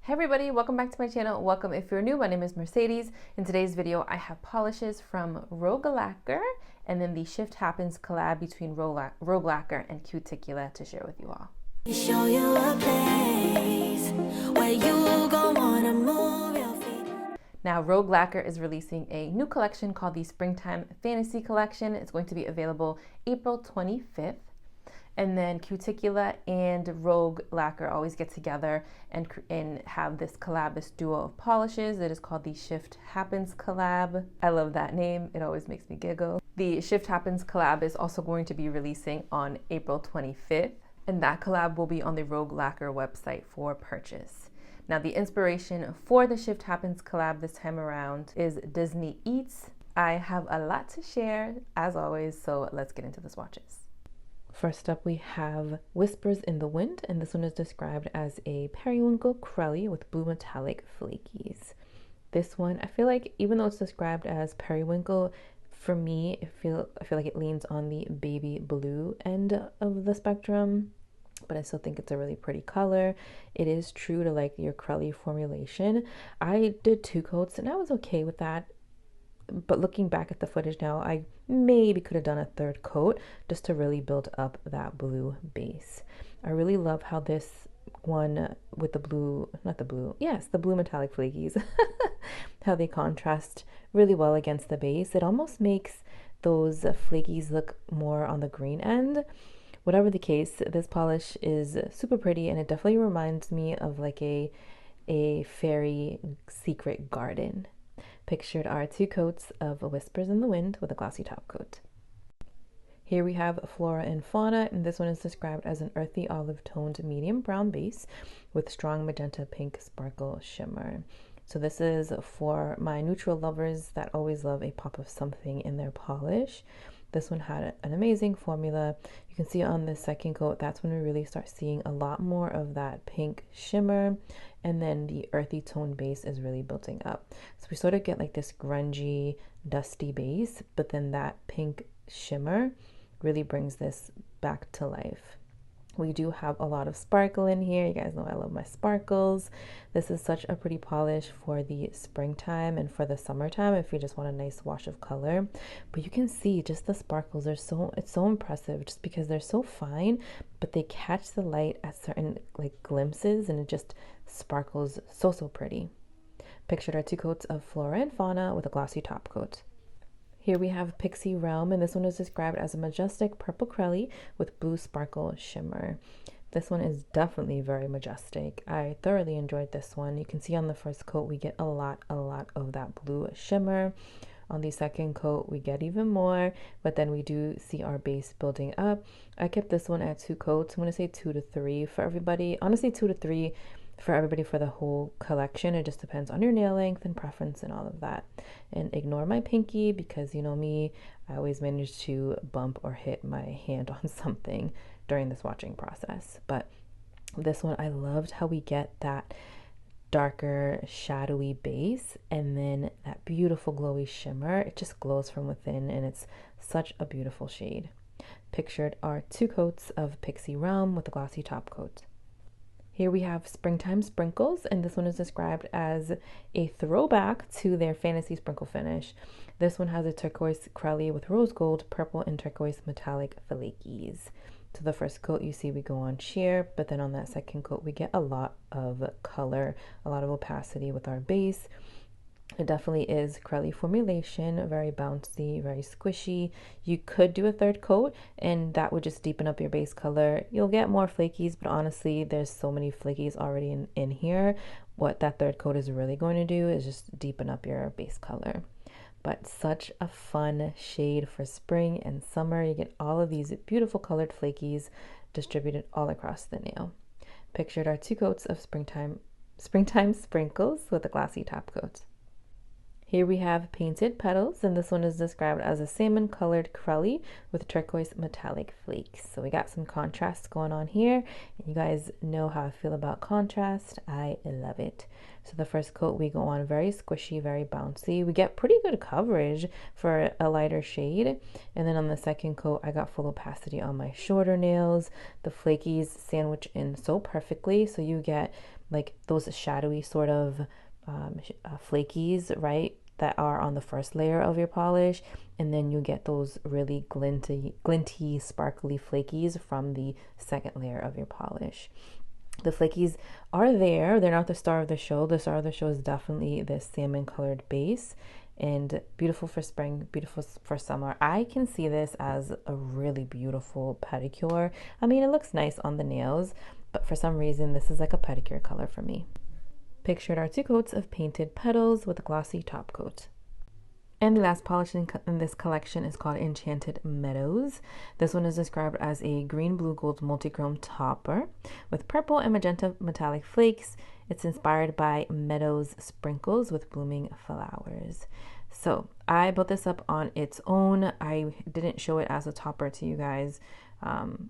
Hey everybody, welcome back to my channel. Welcome if you're new. My name is Mercedes. In today's video, I have polishes from Rogue Lacquer and then the Shift Happens collab between Rogue Lacquer and Cuticula to share with you all. Show you a place where you gon' wanna move your feet. Now, Rogue Lacquer is releasing a new collection called the Springtime Fantasy Collection. It's going to be available April 25th. And then Cuticula and Rogue Lacquer always get together and have this collab, this duo of polishes. It is called the Shift Happens collab. I love that name. It always makes me giggle. The Shift Happens collab is also going to be releasing on April 25th. And that collab will be on the Rogue Lacquer website for purchase. Now, the inspiration for the Shift Happens collab this time around is Disney Eats. I have a lot to share, as always, so let's get into the swatches. First up, we have Whispers in the Wind, and this one is described as a periwinkle crelly with blue metallic flakies. This one, I feel like even though it's described as periwinkle, for me, I feel like it leans on the baby blue end of the spectrum, but I still think it's a really pretty color. It is true to like your crelly formulation. I did 2 coats and I was okay with that. But looking back at the footage now, I maybe could have done a 3rd coat just to really build up that blue base. I really love how this one with the blue, the blue metallic flakies, how they contrast really well against the base. It almost makes those flakies look more on the green end. Whatever the case, this polish is super pretty and it definitely reminds me of like a fairy secret garden. Pictured are 2 coats of Whispers in the Wind with a glossy top coat. Here we have Flora and Fauna, and this one is described as an earthy olive toned medium brown base with strong magenta pink sparkle shimmer. So this is for my neutral lovers that always love a pop of something in their polish. This one had an amazing formula. You can see on the 2nd coat, that's when we really start seeing a lot more of that pink shimmer. And then the earthy tone base is really building up. So we sort of get like this grungy, dusty base, but then that pink shimmer really brings this back to life. We do have a lot of sparkle in here. You guys know I love my sparkles. This is such a pretty polish for the springtime and for the summertime if you just want a nice wash of color. But you can see just the sparkles are it's so impressive just because they're so fine, but they catch the light at certain like glimpses and it just sparkles so pretty. Pictured are 2 coats of Flora and Fauna with a glossy top coat. Here we have Pixie Realm, and this one is described as a majestic purple crelly with blue sparkle shimmer. This one is definitely very majestic. I thoroughly enjoyed this one. You can see on the 1st coat we get a lot of that blue shimmer. On the 2nd coat we get even more, but then we do see our base building up. I kept this one at 2 coats. I'm going to say 2 to 3 for everybody. Honestly, 2 to 3 for everybody for the whole collection. It just depends on your nail length and preference and all of that. And ignore my pinky because you know me, I always manage to bump or hit my hand on something during the swatching process. But this one, I loved how we get that darker shadowy base and then that beautiful glowy shimmer. It just glows from within and it's such a beautiful shade. Pictured are 2 coats of Pixie Realm with a glossy top coat. Here we have Springtime Sprinkles, and this one is described as a throwback to their fantasy sprinkle finish. This one has a turquoise crelly with rose gold, purple, and turquoise metallic flakies. So the 1st coat you see we go on sheer, but then on that 2nd coat we get a lot of color, a lot of opacity with our base. It definitely is crelly formulation, very bouncy, very squishy. You could do a 3rd coat and that would just deepen up your base color. You'll get more flakies, but honestly, there's so many flakies already in here. What that 3rd coat is really going to do is just deepen up your base color. But such a fun shade for spring and summer. You get all of these beautiful colored flakies distributed all across the nail. Pictured are 2 coats of Springtime Sprinkles with a glossy top coat. Here we have Painted Petals, and this one is described as a salmon colored crelly with turquoise metallic flakes. So we got some contrast going on here, and you guys know how I feel about contrast. I love it. So the 1st coat we go on very squishy, very bouncy. We get pretty good coverage for a lighter shade, and then on the 2nd coat I got full opacity on my shorter nails. The flakies sandwich in so perfectly, so you get like those shadowy sort of flakies, right, that are on the first layer of your polish, and then you get those really glinty, sparkly flakies from the second layer of your polish. The flakies are there. They're not the star of the show. The star of the show is definitely this salmon colored base, and beautiful for spring, beautiful for summer. I can see this as a really beautiful pedicure. I mean, it looks nice on the nails, but for some reason, this is like a pedicure color for me. Pictured are 2 coats of painted petals with a glossy top coat. And the last polish in this collection is called Enchanted Meadows. This one is described as a green, blue, gold multichrome topper with purple and magenta metallic flakes. It's inspired by meadows sprinkles with blooming flowers. So I built this up on its own. I didn't show it as a topper to you guys.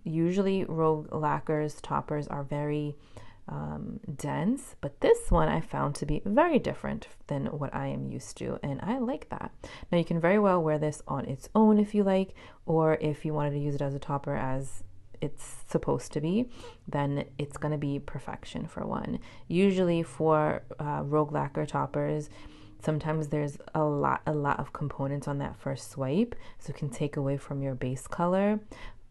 Usually Rogue Lacquer's toppers are very dense, but this one I found to be very different than what I am used to, and I like that. Now you can very well wear this on its own if you like, or if you wanted to use it as a topper as it's supposed to be, then it's going to be perfection for one. Usually for Rogue Lacquer toppers, sometimes there's a lot of components on that first swipe, so it can take away from your base color.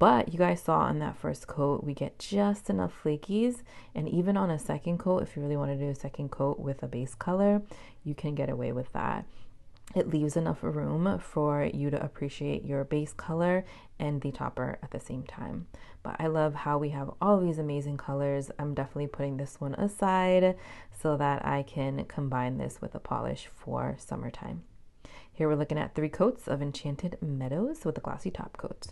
But you guys saw on that first coat, we get just enough flakies, and even on a second coat, if you really want to do a second coat with a base color, you can get away with that. It leaves enough room for you to appreciate your base color and the topper at the same time. But I love how we have all these amazing colors. I'm definitely putting this one aside so that I can combine this with a polish for summertime. Here we're looking at 3 coats of Enchanted Meadows with a glossy top coat.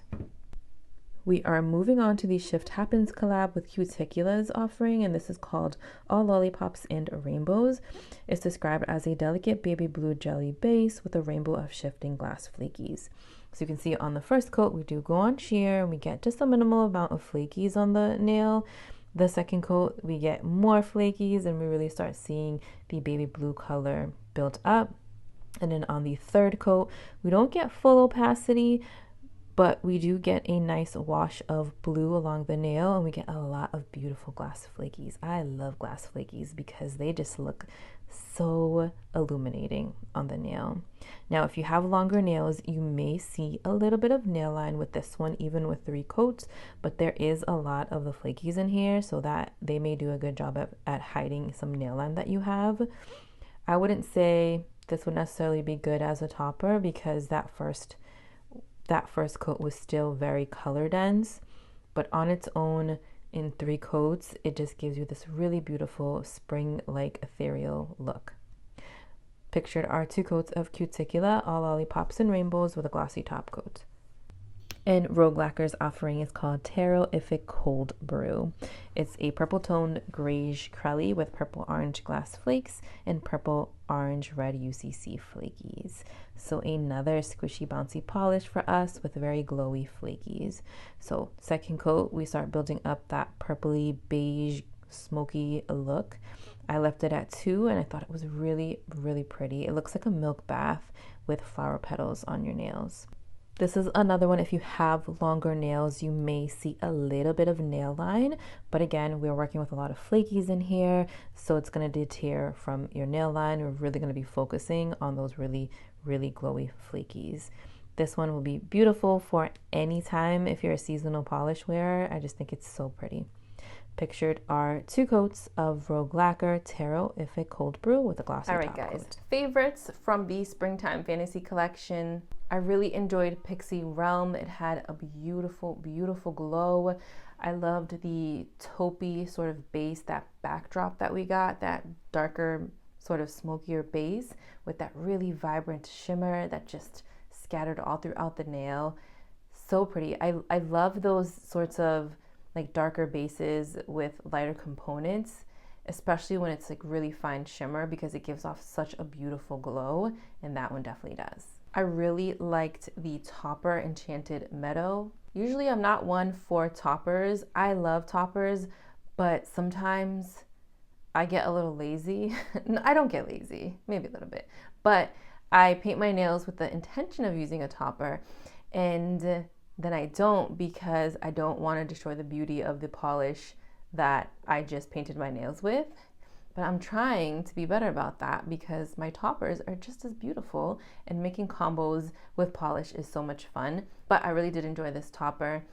We are moving on to the Shift Happens collab with Cuticula's offering, and this is called All Lollipops and Rainbows. It's described as a delicate baby blue jelly base with a rainbow of shifting glass flakies. So you can see on the first coat, we do go on sheer, and we get just a minimal amount of flakies on the nail. The second coat, we get more flakies, and we really start seeing the baby blue color built up. And then on the third coat, we don't get full opacity, but we do get a nice wash of blue along the nail, and we get a lot of beautiful glass flakies. I love glass flakies because they just look so illuminating on the nail. Now, if you have longer nails, you may see a little bit of nail line with this one, even with 3 coats, but there is a lot of the flakies in here, so that they may do a good job at hiding some nail line that you have. I wouldn't say this would necessarily be good as a topper because that first coat was still very color dense, but on its own in 3 coats, it just gives you this really beautiful spring-like ethereal look. Pictured are 2 coats of Cuticula, All Lollipops and Rainbows with a glossy top coat. And Rogue Lacquer's offering is called Tero Ific Cold Brew. It's a purple toned grayish crelly with purple orange glass flakes and purple orange red UCC flakies. So another squishy bouncy polish for us with very glowy flakies. So second coat, we start building up that purpley beige smoky look. I left it at 2 and I thought it was really pretty. It looks like a milk bath with flower petals on your nails. This is another one, if you have longer nails, you may see a little bit of nail line, but again, we're working with a lot of flakies in here, so it's going to deter from your nail line. We're really going to be focusing on those really glowy flakies. This one will be beautiful for any time if you're a seasonal polish wearer. I just think it's so pretty. Pictured are 2 coats of Rogue Lacquer Tero Ific Cold Brew with a glossy top coat. All right, guys. Favorites from the Springtime Fantasy Collection. I really enjoyed Pixie Realm. It had a beautiful glow. I loved the taupey sort of base, that backdrop that we got, that darker sort of smokier base with that really vibrant shimmer that just scattered all throughout the nail. So pretty. I love those sorts of like darker bases with lighter components, especially when it's like really fine shimmer, because it gives off such a beautiful glow, and that one definitely does. I really liked the topper Enchanted Meadow. Usually I'm not one for toppers. I love toppers, but sometimes I get a little lazy. I don't get lazy, maybe a little bit, but I paint my nails with the intention of using a topper, and then I don't, because I don't want to destroy the beauty of the polish that I just painted my nails with. But I'm trying to be better about that because my toppers are just as beautiful, and making combos with polish is so much fun. But I really did enjoy this topper.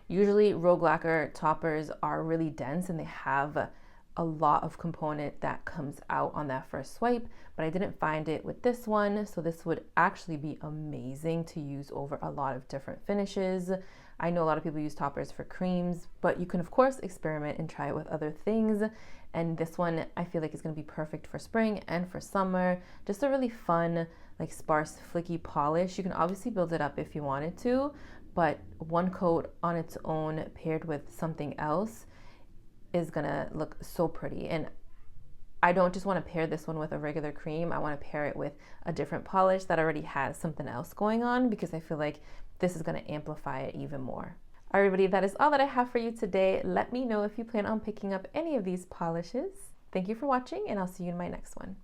Usually Rogue Lacquer toppers are really dense and they have a lot of component that comes out on that first swipe, but I didn't find it with this one. So this would actually be amazing to use over a lot of different finishes. I know a lot of people use toppers for creams, but you can of course experiment and try it with other things. And this one I feel like is going to be perfect for spring and for summer. Just a really fun, like sparse, flicky polish. You can obviously build it up if you wanted to, but one coat on its own paired with something else is gonna look so pretty. And I don't just want to pair this one with a regular cream. I want to pair it with a different polish that already has something else going on, because I feel like this is going to amplify it even more. All right, everybody, that is all that I have for you today. Let me know if you plan on picking up any of these polishes. Thank you for watching, and I'll see you in my next one.